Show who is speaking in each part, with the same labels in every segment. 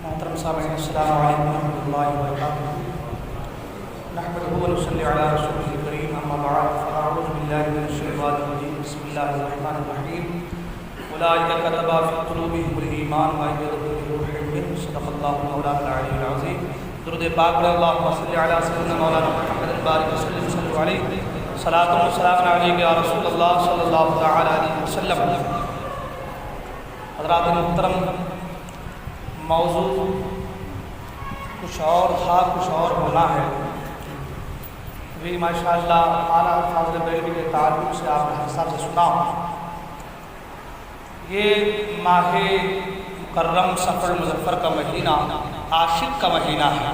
Speaker 1: محترم سامعین السلام علیکم ورحمۃ اللہ وبرکاتہ۔ نحمدہ و نصلی علی رسولہ الکریم، اما بعد فاعوذ باللہ من الشیطان الرجیم، بسم اللہ الرحمن الرحیم۔ اولئک کتب فی قلوبہم الایمان وایدہم بروح منہ، صدق اللہ مولانا العلی العظیم۔ درود پاک پر اللہم صلی علی سیدنا مولانا محمد البارک وسلم، صلی علیہ صلاۃ و سلام علیک یا رسول اللہ صلی اللہ تعالی علیہ وسلم۔ حضرات محترم، موضوع کچھ اور تھا، کچھ اور ہونا ہے بھی ماشاءاللہ اعلیٰ فاضل بریلوی کے تعلق سے آپ نے حساب سے سنا۔ یہ ماہ مکرم صفر مظفر کا مہینہ عاشق کا مہینہ ہے،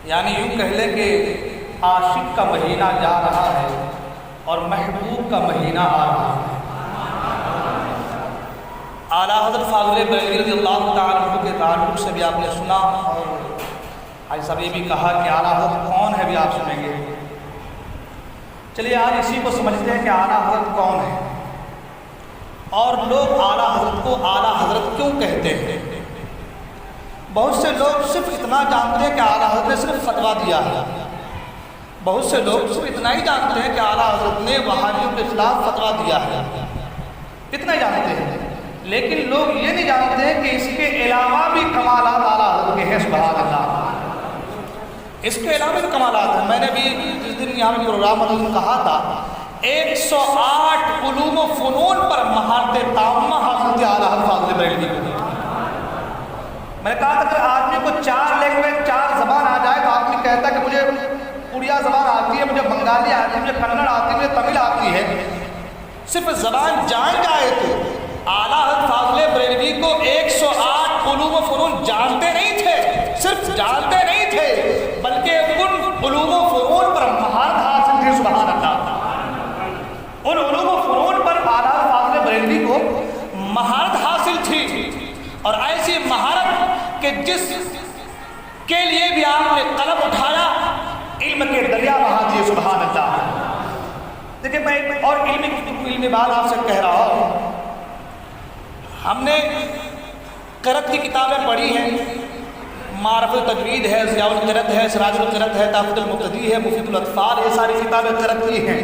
Speaker 1: یعنی یوں کہہ لیں کہ عاشق کا مہینہ جا رہا ہے اور محبوب کا مہینہ آ رہا ہے۔ اعلیٰ حضرت فاضل بریلوی رضی اللہ تعالیٰ عنہ کے تعلق سے بھی آپ نے سنا، اور آج صاحب یہ بھی کہا کہ اعلیٰ حضرت کون ہے بھی آپ سنیں گے۔ چلیے آج اسی کو سمجھتے ہیں کہ اعلیٰ حضرت کون ہے اور لوگ اعلیٰ حضرت کو اعلیٰ حضرت کیوں کہتے ہیں۔ بہت سے لوگ صرف اتنا جانتے ہیں کہ اعلیٰ حضرت نے صرف فتویٰ دیا ہے، بہت سے لوگ صرف اتنا ہی جانتے ہیں کہ اعلیٰ حضرت نے وہابیوں کے خلاف فتویٰ دیا ہے، اتنا ہی جانتے ہیں، لیکن لوگ یہ نہیں جانتے کہ اس کے علاوہ بھی کمالات اعلیٰ حضرت کے ہیں۔ سبحان اللہ، اس کے علاوہ بھی کمالات ہیں۔ میں نے بھی جس دن یہاں پروگرام میں کہا تھا 108 علوم و فنون پر مہارت تامہ حاصل تھی اعلیٰ حضرت فاضل بریلوی کو۔ میں نے کہا تھا کہ آدمی کو 4 لینگویج 4 زبان آ جائے تو آدمی کہتا ہے کہ مجھے اڑیا زبان آتی ہے، مجھے بنگالی آتی ہے، مجھے کنڑ آتی ہے، مجھے تمل آتی ہے۔ صرف زبان جان جائے تو اعلیٰ حضرت فاضل بریلوی کو 108 علوم و فنون جانتے نہیں تھے، صرف جانتے نہیں تھے بلکہ ان علوم و فنون پر مہارت حاصل تھی۔ سبحان اللہ، ان علوم و فنون پر اعلیٰ حضرت فاضل بریلوی کو مہارت حاصل تھی، اور ایسی مہارت کہ جس کے لیے بھی آپ نے قلم اٹھایا علم کے دریا بہا دیے۔ سبحان اللہ۔ دیکھیں میں ایک اور علمی بات آپ سے کہہ رہا ہوں، ہم نے قرأت کی کتابیں پڑھی ہیں، معرفت التجوید ہے، ضیاء القرأت ہے، سراج القرأت ہے، تحفۃ المقتدی ہے، مفید الاطفال، یہ ساری کتابیں قرأت کی ہیں،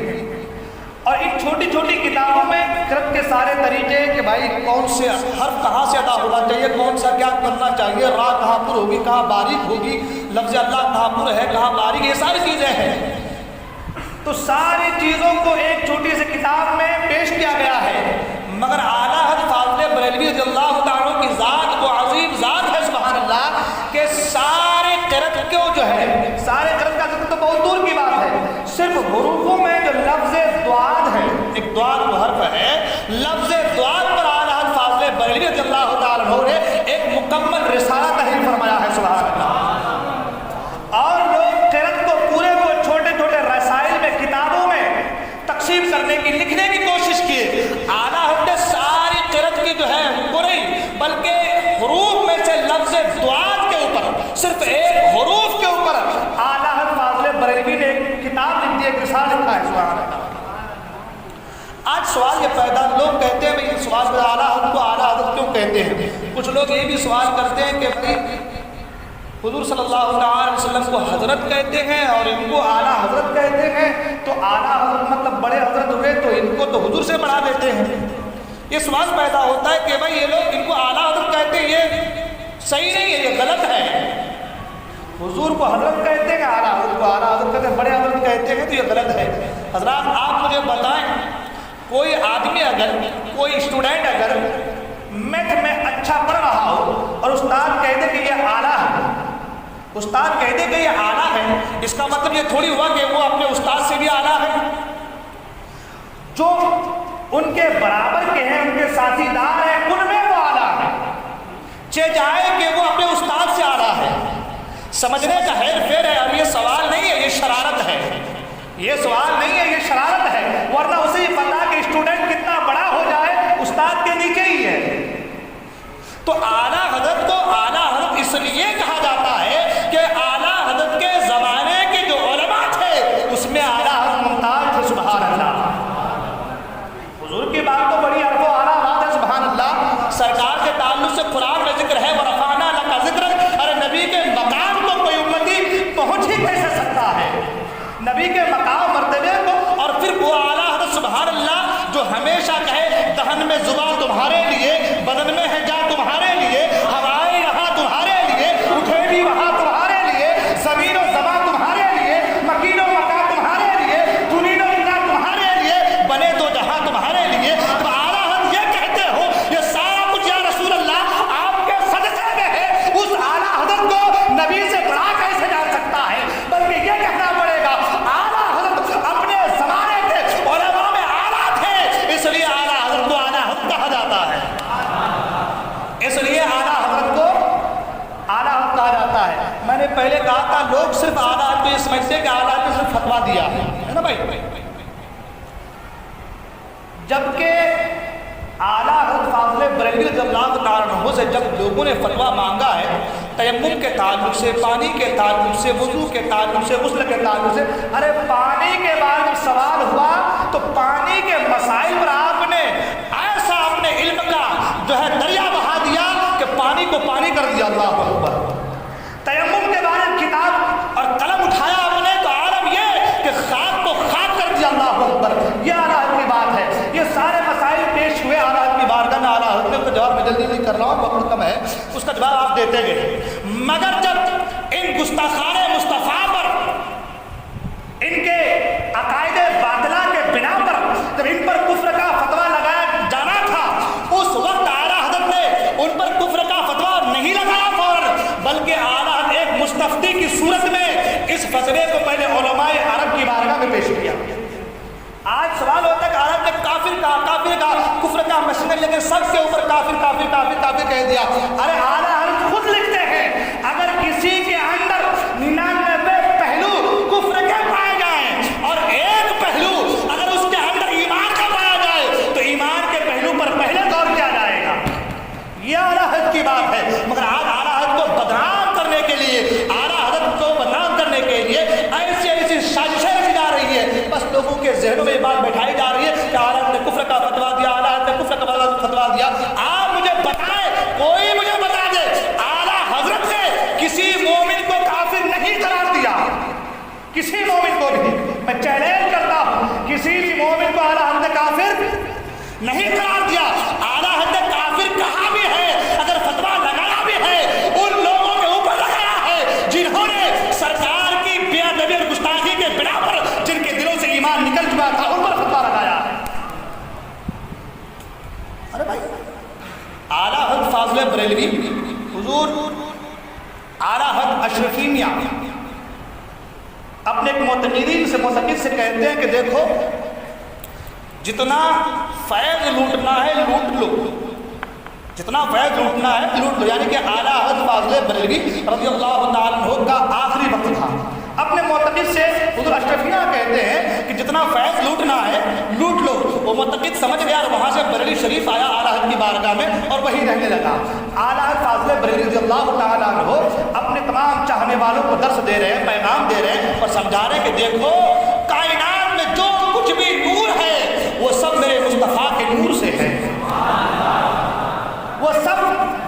Speaker 1: اور ان چھوٹی چھوٹی کتابوں میں قرأت کے سارے طریقے کہ بھائی کون سے حرف کہاں سے ادا ہونا چاہیے، کون سا کیا کرنا چاہیے، را کہاں پر ہوگی، کہاں باریک ہوگی، لفظ اللہ کہاں پر ہے، کہاں باریک، یہ ساری چیزیں ہیں۔ تو ساری چیزوں کو ایک چھوٹی سی کتاب میں پیش کیا گیا ہے، مگر اعلیٰ حضرت فاضل بریلوی رضی اللہ تعالیٰ کی ذات کو عظیم ذات ہے۔ سبحان اللہ، کہ سارے قرأت کو جو ہے، سارے قرأت کا ذکر تو بہت دور کی بات ہے، صرف حروفوں میں جو لفظ دعاد ہے، ایک دعاد جو حرف ہے، لفظ دعاد پر اعلیٰ حضرت فاضل بریلوی رضی اللہ تعالیٰ عنہ نے ایک مکمل رسالہ تحریر فرمایا ہے۔ سبحان اللہ، اور لوگ قرأت کو پورے کو چھوٹے چھوٹے رسائل میں، کتابوں میں تقسیم کرنے کی، لکھنے کی کوشش کی۔ اعلیٰ حضرت نے ساری قرأت کی جو ہے پوری، بلکہ حروف میں سے لفظ دعاد کے اوپر، صرف ایک حروف کے اوپر اعلیٰ حضرت فاضل بریلوی نے ایک کتاب لکھ دی، ایک رسالہ لکھا ہے۔ سبحان اللہ۔ آج سوال یہ پیدا، لوگ کہتے ہیں بھائی سوال میں اعلیٰ حضرت کو اعلیٰ حضرت کیوں کہتے ہیں؟ کچھ لوگ یہ بھی سوال کرتے ہیں کہ بھائی حضور صلی اللہ علیہ وسلم کو حضرت کہتے ہیں اور ان کو اعلیٰ حضرت کہتے ہیں، تو اعلیٰ حضرت مطلب بڑے حضرت ہوئے، تو ان کو تو حضور سے بڑھا دیتے ہیں۔ یہ سوال پیدا ہوتا ہے کہ بھائی یہ لوگ ان کو اعلیٰ حضرت کہتے ہیں، یہ صحیح نہیں ہے، یہ غلط ہے۔ حضور کو حضرت کہتے ہیں، اعلیٰ حضرت کو اعلیٰ حضرت کہتے ہیں، بڑے حضرت کہتے ہیں، تو یہ غلط ہے۔ حضرات آپ مجھے بتائیں، کوئی آدمی اگر، کوئی اسٹوڈنٹ اگر میتھ میں اچھا پڑھ رہا ہو اور استاد کہہ دے کہ یہ اعلیٰ ہے، استاد کہہ دے کہ یہ اعلیٰ ہے، اس کا مطلب یہ تھوڑی ہوا کہ وہ اپنے استاد سے بھی اعلیٰ ہے۔ جو ان کے برابر کے ہیں، ان کے ساتھی دار ہیں، ان میں وہ اعلیٰ ہے، جائے کہ وہ اپنے استاد سے اعلیٰ ہے۔ سمجھنے کا ہیر پھیر ہے، اور یہ سوال نہیں ہے، یہ شرارت ہے، یہ سوال نہیں ہے، یہ شرارت ہے، ورنہ اسے یہ پتا کہ اسٹوڈنٹ کتنا بڑا ہو جائے استاد کے نیچے ہی ہے۔ تو اعلیٰ حضرت کو اعلیٰ حضرت اس لیے کہا جاتا ہے کہ اعلیٰ حضرت کے زمانے کے جو علماء تھے اس میں اعلیٰ حضرت ممتاز تھے۔ سبحان اللہ، حضور کی بات تو بڑی عرف و اعلیٰ بات ہے۔ سبحان اللہ، سرکار کے تعلق سے قرآن میں ذکر ہے وَرَفَعْنَا نے پہلے کہا تھا لوگ صرف اعلیٰ حضرت کو یہ سمجھتے ہیں کہ اعلیٰ حضرت نے صرف فتویٰ دیا ہے نا بھائی. جبکہ اعلیٰ حضرت فاضل بریلوی رضی اللہ تعالیٰ عنہ سے جب لوگوں نے فتویٰ مانگا ہے تیمم کے تعلق سے، پانی کے تعلق سے، وضو کے تعلق سے، غسل کے تعلق سے، ارے پانی کے بارے میں سوال ہوا تو پانی کے مسائل پر آپ نے ایسا اپنے علم کا جو ہے دریا بہا دیا کہ پانی کو پانی کر دیا. اللہ اکبر. تیمم کے بارے میں کتاب اور قلم اٹھایا آپ نے تو عالم یہ کہ خاک کو خاک کر دیا. اللہ اکبر. یہ اعلیٰ حضرت کی بات ہے. یہ سارے مسائل پیش ہوئے اعلیٰ حضرت کی بارگاہ میں. اعلیٰ حضرت نے اس کا جواب میں جلدی نہیں کر رہا ہوں، وقت کم ہے، اس کا جواب آپ دیتے گئے. مگر جب ان گستاخان مصطفیٰ پر، ان کے عقائد باطلہ کے بنا پر جب ان پر کفر کا فتویٰ لگایا جانا تھا اس وقت اعلیٰ حضرت نے ان پر کفر کا فتویٰ نہیں لگایا فوراً، بلکہ اعلیٰ حضرت ایک مستفتی کی صورت میں اس فتوے کو پہلے علماء عرب کی بارگاہ میں پیش کیا. آج سوال ہوتا ہے کہ عرب نے کافر کا کفر کا مشن لے کے سب کے اوپر کافر کافر کافر کافر کہہ دیا. ارے اعلیٰ حضرت خود لکھتے ہیں اگر کسی کے اندر 99 پہلو کفر کے پائے جائیں اور ایک پہلو اگر اس کے اندر ایمان کا پایا جائے تو ایمان کے پہلو پر پہلے غور کیا جائے گا. یہ اعلیٰ حضرت کی بات ہے. مگر آج اعلیٰ حضرت کو بدنام کرنے کے لیے، اعلیٰ حضرت کو بدنام کرنے کے لیے ایسی ایسی سازشیں رچی جا رہی ہے. بس لوگوں کے ذہنوں میں یہ بات بیٹھائی جا رہی ہے کہ اعلیٰ حضرت نے کفر کا فتویٰ دیا، اعلیٰ حضرت نے کفر کا فتویٰ دیا. آپ مجھے بتائیں، کوئی مجھے بتا دے اعلیٰ حضرت نے کسی مومن کو کافر نہیں قرار دیا. کسی مومن کو بھی میں چیلنج کرتا ہوں، کسی بھی مومن کو اعلیٰ حضرت نے کافر نہیں قرار دیا. اعلیٰ حضرت نے کافر کہا بھی ہے، اگر فتویٰ لگایا بھی ہے ان لوگوں کے اوپر لگایا ہے جنہوں نے سرکار کی بے ادبی اور گستاخی کے بنا پر جن کے دلوں سے ایمان نکل چکا تھا ان پر فتویٰ لگایا ہے. ارے بھائی اعلیٰ حضرت فاضل بریلوی حضور اعلیٰ حضرت اشرفی میاں اپنے ایک معتقدین سے کہتے ہیں کہ دیکھو جتنا فیض لوٹنا ہے لوٹ لو، جتنا فیض لوٹنا ہے لوٹ لو. یعنی کہ اعلیٰ حضرت فاضل بریلوی رضی اللہ تعالیٰ عنہ کا آخری وقت تھا. اپنے معتقد سے حضور اشرفیہ کہتے ہیں کہ جتنا فیض لوٹنا ہے لوٹ لو. وہ معتقد سمجھ گیا اور وہاں سے بریلی شریف آیا اعلیٰ حضرت کی بارگاہ میں اور وہی رہنے لگا. اعلیٰ حضرت فاضل بریلی رضی اللہ تعالیٰ عنہ اپنے تمام چاہنے والوں کو درس دے رہے ہیں، پیغام دے رہے ہیں اور سمجھا رہے ہیں کہ دیکھو کائنات میں جو کچھ بھی نور ہے وہ سب میرے مصطفیٰ کے نور سے ہے. وہ سب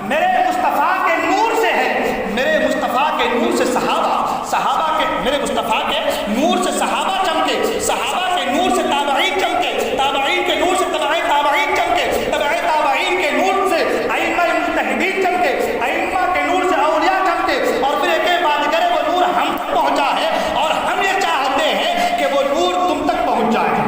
Speaker 1: میرے مصطفیٰ کے نور سے ہے. میرے مصطفیٰ کے نور سے صحابہ کے، میرے مصطفیٰ کے نور سے صحابہ چمکے، صحابہ کے نور سے تابعین چمکے، تابعین کے نور سے تابعین چمکے، تابعین کے نور سے ائمہ مجتہدین چمکے، ائمہ کے نور سے اولیاء چمکے. اور پھر ایک بات کرے وہ نور ہم تک پہنچا ہے اور ہم یہ چاہتے ہیں کہ وہ نور تم تک پہنچ جائے.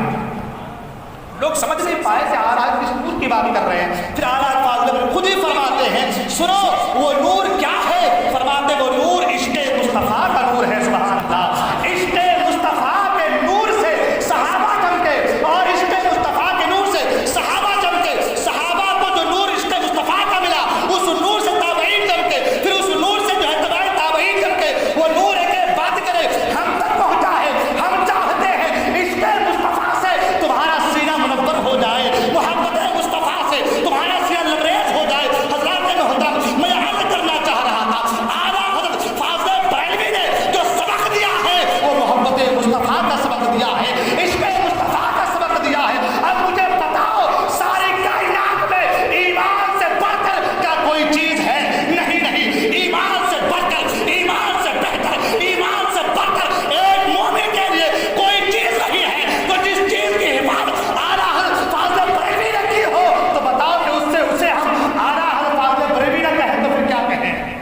Speaker 1: لوگ سمجھ نہیں پائے کہ اعلیٰ حضرت کس نور کی بات کر رہے ہیں. پھر اعلیٰ حضرت فاضل خود ہی فرماتے ہیں سنو وہ نور کیا ہے. فرماتے وہ نور عشق مصطفیٰ کا نور ہے. سبحان اللہ. عشق مصطفیٰ کے نور سے صحابہ چمکے اور عشق مصطفیٰ کے نور سے صحابہ چمکے. صحابہ کو جو نور عشق مصطفیٰ کا ملا اس نور سے تابعین چمکے، پھر اس نور سے جو ہے تابعین چمکے. وہ نور ایک بات کرے ہم تک پہنچا ہے. ہم چاہتے ہیں عشق مصطفیٰ سے تمہارا سینہ منور ہو جائے، محبت مصطفیٰ سے تمہارا سینہ لبریز ہو جائے. حضرات محترم میں عرض کرنا چاہ رہا تھا اعلیٰ حضرت فاضل بریلوی نے جو سبق دیا ہے وہ محبت مصطفیٰ کا سبق دیا ہے، عشق مصطفیٰ کا سبق دیا ہے. اب مجھے بتاؤ ساری کائنات میں ایمان سے بڑھ کر کیا کوئی چیز ہے؟ نہیں. ایمان سے بڑھ کر، ایمان سے بہتر، ایمان سے بڑھ کر ایک مومن کے لیے کوئی چیز نہیں ہے. تو جس چیز کی حفاظت اعلیٰ حضرت فاضل بریلوی نے کی ہو تو بتاؤ کہ اسے ہم اعلیٰ حضرت فاضل بریلوی نہ کہیں تو پھر کیا کہیں؟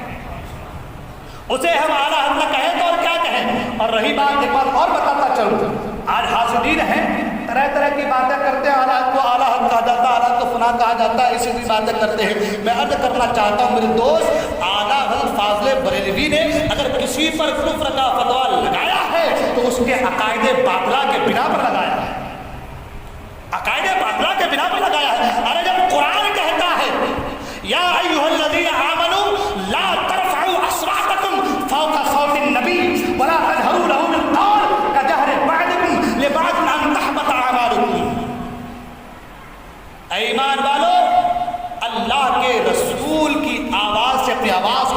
Speaker 1: اسے ہم اعلیٰ حضرت نہ کہیں تو اور کیا کہیں؟ اور رہی بات ایک بات اور بتاتا چلوں، آج حاسدین ہیں طرح طرح کی باتیں کرتے ہیں. اعلیٰ کو اعلیٰ حضرت کہا جاتا ہے، اعلیٰ کو فلاں کہا جاتا ہے، اسی بھی باتیں کرتے ہیں. میں عرض کرنا چاہتا ہوں میرے دوست اعلیٰ حضرت فاضل بریلوی نے اگر کسی پر کفر کا فتویٰ لگایا ہے تو اس کے عقائد باطلہ کے بنا پر لگایا ہے. عقائد باطلہ کے بنا پر لگایا ہے. ارے جب قرآن کہتا ہے یا ایھا الذین آمنوا لا ترفعوا اصواتکم فوق صوت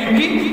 Speaker 1: MP,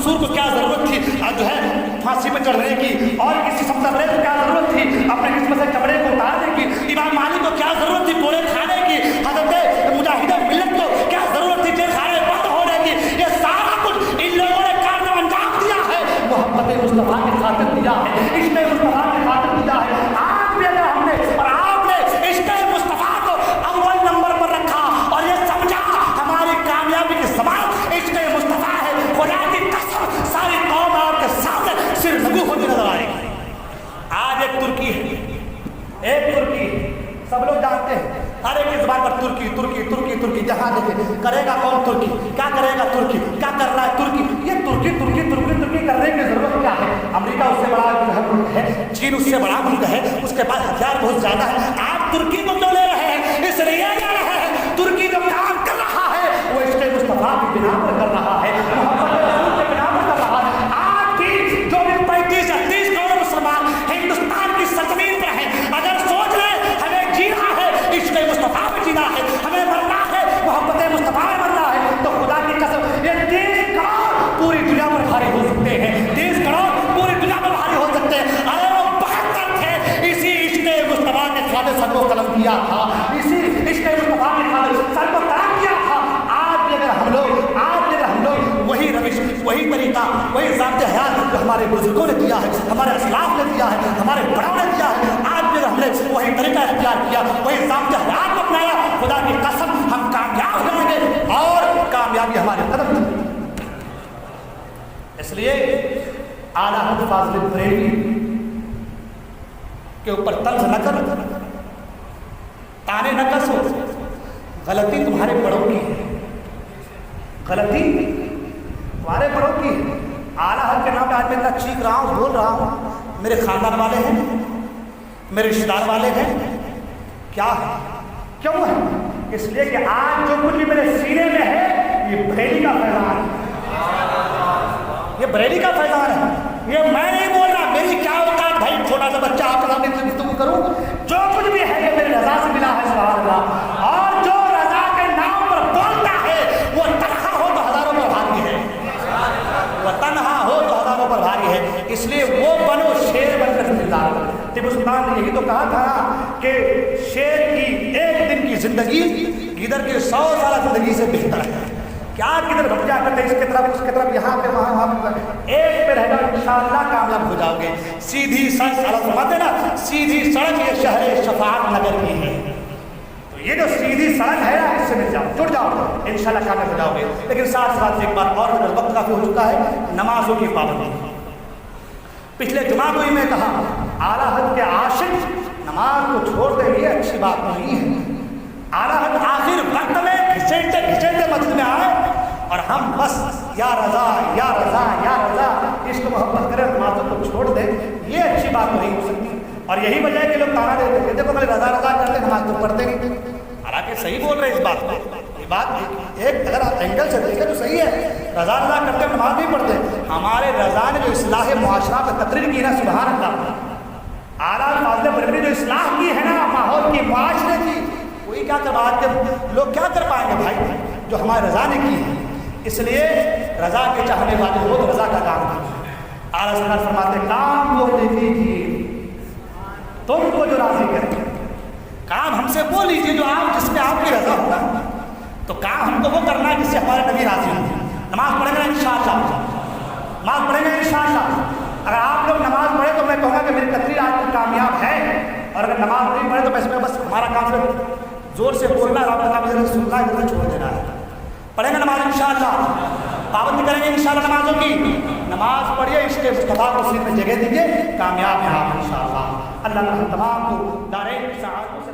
Speaker 1: منصور کو کیا ضرورت تھی جو ہے پھانسی پہ چڑھنے کی، اور کسی سمسابرے کو کیا ضرورت تھی اپنے جسم سے چمڑے کو اتارنے کی، امام مالک کو کیا ضرورت تھی کوڑے کھانے کی، حضرت مجاہد ملت کو کیا ضرورت تھی جیل خانے بند ہونے کی، یہ سارا کچھ ان لوگوں نے کارنامہ انجام دیا ہے، محبت مصطفیٰ کی خاطر دیا ہے، عشق مصطفیٰ کی خاطر دیا ہے۔ آج بھی اگر ہم نے اور آپ نے عشق مصطفیٰ کو اول نمبر پر رکھا اور یہ سمجھا ہماری کامیابی کی ضمانت عشق مصطفیٰ ہے، خدا کی قسم ساری قوم آپ کے سامنے صرف لگو ہوتی نظر آئے گی۔ آج ایک ترکی ہے، ایک ترکی سب لوگ جانتے ہیں، ہر ایک کی زبان پر ترکی ترکی ترکی ترکی، جہاں دیکھیں کرے گا کون ترکی، کیا کرے گا ترکی، کیا کر رہا ہے ترکی، یہ ترکی ترکی ترکی ترکی کرنے کی ضرورت کیا ہے؟ امریکہ اس سے بڑا ملک ہے، چین اس سے بڑا ملک ہے، اس کے پاس ہتھیار بہت زیادہ ہے، آپ ترکی کو کیوں لے رہے ہیں؟ اس لیے لے رہے ہیں ترکی جو کام کر رہا ہے وہ عشق مصطفیٰ کی بنا پر کر رہا ہے، محبت رسول کے بنا پر کر رہا ہے۔ آج بھی جو بھی 35-38 کروڑ مسلمان ہندوستان کی سرزمین پر ہیں، اگر سوچ رہے ہمیں جینا ہے عشق مصطفیٰ میں جینا ہے، ہمیں مرنا ہے محبت مصطفیٰ میں مرنا ہے، تو خدا کی قسم یہ 30 کروڑ پوری دنیا پر بھاری ہو سکتے ہیں، 30 کروڑ پوری دنیا پر بھاری ہو سکتے ہیں۔ ارے وہ 72 تھے، اسی عشق مصطفیٰ کے خاطر سر کو قلم کیا تھا، اسی عشق مصطفیٰ کے خاطر سر کو قلم کیا تھا۔ آج بھی اگر ہم لوگ وہی روش، وہی طریقہ، وہی ضابطۂ حیات جو ہمارے بزرگوں نے دیا ہے، ہمارے اسلاف نے دیا ہے، ہمارے بڑوں نے دیا ہے، آج بھی ہم نے وہی طریقہ اختیار کیا، وہی ضابطۂ حیات کو اپنایا، خدا کی قسم ہم کامیاب ہو جائیں گے اور کامیابی ہمارے قدم میں۔ اس لیے اعلیٰ حضرت فاضل بریلوی کے اوپر طنز نہ کر، تانے نہ کسو، غلطی تمہارے بڑوں کی ہے، غلطی تمہارے بڑوں کی ہے۔ اعلیٰ حضرت کے نام پہ آج میں اتنا چیخ رہا ہوں، بول رہا ہوں، میرے خاندان والے ہیں، میرے رشتہ دار والے ہیں، کیا ہے کیوں ہے؟ اس لیے کہ آج جو کچھ بھی میرے سینے میں ہے یہ بریلی کا فیضان ہے، یہ بریلی کا فیضان ہے، یہ میں نہیں بول رہا، میری کیا اوقات بھائی، چھوٹا سا بچہ آپ کے سامنے گفتگو کروں، جو کچھ بھی ہے یہ میری رضا سے ملا ہے، سبحان اللہ، اور جو رضا کے نام پر بولتا ہے وہ تنہا ہو تو ہزاروں پر بھاری ہے، وہ تنہا ہو تو ہزاروں پر بھاری ہے، اس لیے وہ بنو شیر بن کر زندہ رہو۔ طب عثمان نے یہی تو کہا تھا کہ شیر کی ایک دن کی زندگی گدڑ کی 100 سالہ زندگی سے بہتر ہے۔ کیا گدڑ بھٹکا کرتے اس کی طرف یہاں پہ وہاں ایک پہ رہ جاؤ، انشاءاللہ کامیاب ہو جاؤ گے۔ سیدھی سڑک فرماتے نا، سیدھی سڑک یہ شہر شفاعت نگر کی ہے، تو یہ جو سیدھی سڑک ہے اس سے مل جاؤ، جڑ جاؤ، انشاءاللہ کامیاب ہو جاؤ گے۔ لیکن ساتھ ساتھ ایک بات اور، وقت کافی ہو چکا ہے، نمازوں کی پابندی۔ پچھلے جمعہ کو ہی میں کہا اعلیٰ حضرت کے عاشق نماز کو چھوڑ دیں، یہ اچھی بات نہیں ہے۔ اعلیٰ حضرت آخر وقت میں گھسیٹتے گھسیٹتے مسجد میں آئے اور ہم بس یا رضا یا رضا یا رضا عشق محبت کریں، نمازوں کو چھوڑ دیں، یہ اچھی بات نہیں ہو سکتی۔ اور یہی وجہ ہے کہ لوگ تانا دیتے ہیں، دیکھو میں رضا رضا کرتے نماز تو پڑھتے نہیں، حالانکہ صحیح بول رہے ہیں اس بات کو، یہ بات ایک اگر آپ اینگل سے دیکھیں تو صحیح ہے، رضا رضا کرتے نماز نہیں پڑھتے۔ ہمارے رضا نے جو اصلاح معاشرہ پہ تقریر کی نا، سبحان اللہ، اعلیٰ فاضل بریلوی نے جو اصلاح کی ہے نا ماحول کی، معاشرے کی، وہی کیا کر پائیں گے لوگ، کیا کر پائیں گے بھائی جو ہمارے رضا نے کی ہے۔ اس لیے رضا کے چاہنے والے ہو تو رضا کا کام کیجیے۔ اعلیٰ سرکار فرماتے کام وہ دیکھیے تم کو جو راضی کرے، کام ہم سے وہ لیجیے جو آپ جس میں آپ کی رضا ہوگا، تو کام ہم کو وہ کرنا ہے جس سے ہمارے نبی راضی ہوں۔ نماز پڑھیں گے انشاءاللہ، نماز پڑھیں گے انشاءاللہ۔ اگر آپ لوگ نماز پڑھیں تو میں کہوں گا کہ میری تقریر آج کامیاب ہے، اور اگر نماز نہیں پڑھے تو میں بس ہمارا کام صرف زور سے بولنا ہے، آپ کا کام سننا ہے، ادھر چھوڑ دینا ہے۔ پڑھیں گے نماز انشاءاللہ، پابندی کریں گے انشاءاللہ نمازوں کی، نماز پڑھیے، عشق مصطفیٰ کو سینے میں جگہ دیجیے، کامیاب ہیں آپ انشاءاللہ۔ اللہ ہم تمام کو دارین سعادت سے